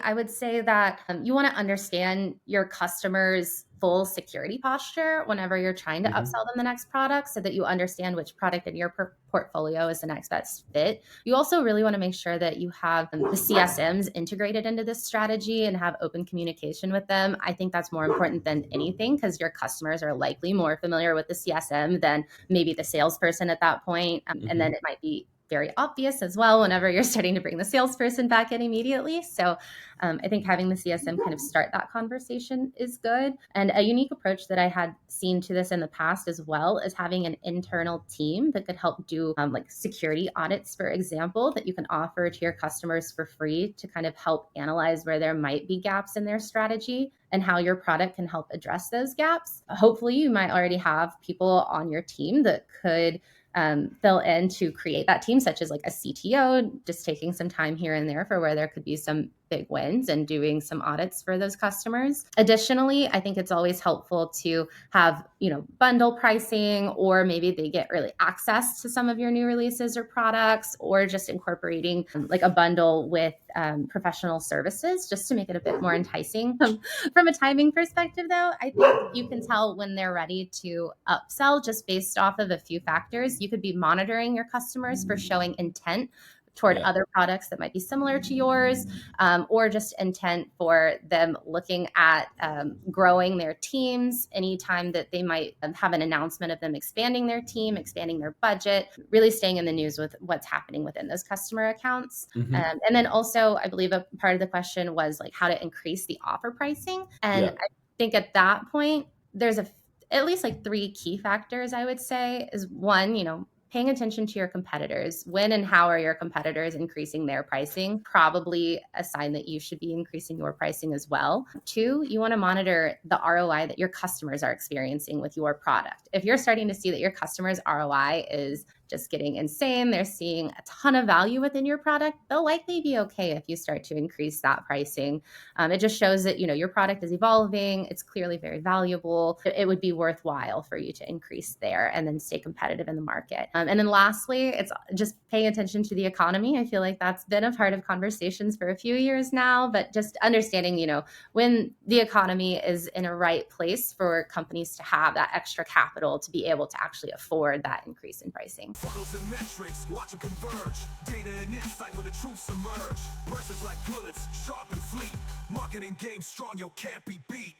I would say that you want to understand your customers' full security posture whenever you're trying to Hmm. upsell them the next product so that you understand which product in your portfolio is the next best fit. You also really want to make sure that you have the CSMs integrated into this strategy and have open communication with them. I think that's more important than anything because your customers are likely more familiar with the CSM than maybe the salesperson at that point. And then Hmm. it might be very obvious as well whenever you're starting to bring the salesperson back in immediately. So I think having the CSM kind of start that conversation is good. And a unique approach that I had seen to this in the past as well is having an internal team that could help do like security audits, for example, that you can offer to your customers for free to kind of help analyze where there might be gaps in their strategy and how your product can help address those gaps. Hopefully, you might already have people on your team that could fill in to create that team, such as like a CTO, just taking some time here and there for where there could be some big wins and doing some audits for those customers. Additionally, I think it's always helpful to have, bundle pricing, or maybe they get early access to some of your new releases or products, or just incorporating like a bundle with professional services just to make it a bit more enticing. From a timing perspective, though, I think you can tell when they're ready to upsell just based off of a few factors. You could be monitoring your customers for showing intent toward Yeah. other products that might be similar to yours, or just intent for them looking at growing their teams anytime that they might have an announcement of them expanding their team, expanding their budget, really staying in the news with what's happening within those customer accounts. Hmm. And then also, I believe a part of the question was like how to increase the offer pricing. And Yeah. I think at that point, there's at least like three key factors I would say is one, paying attention to your competitors. When and how are your competitors increasing their pricing? Probably a sign that you should be increasing your pricing as well. Two, you want to monitor the ROI that your customers are experiencing with your product. If you're starting to see that your customers' ROI is just getting insane, they're seeing a ton of value within your product, they'll likely be okay if you start to increase that pricing. It just shows that your product is evolving. It's clearly very valuable. It would be worthwhile for you to increase there and then stay competitive in the market. And then lastly, it's just paying attention to the economy. I feel like that's been a part of conversations for a few years now, but just understanding, when the economy is in a right place for companies to have that extra capital to be able to actually afford that increase in pricing. Funnels and metrics, watch them converge. Data and insight where the truths emerge. Verses like bullets, sharp and fleet. Marketing game strong, yo, can't be beat.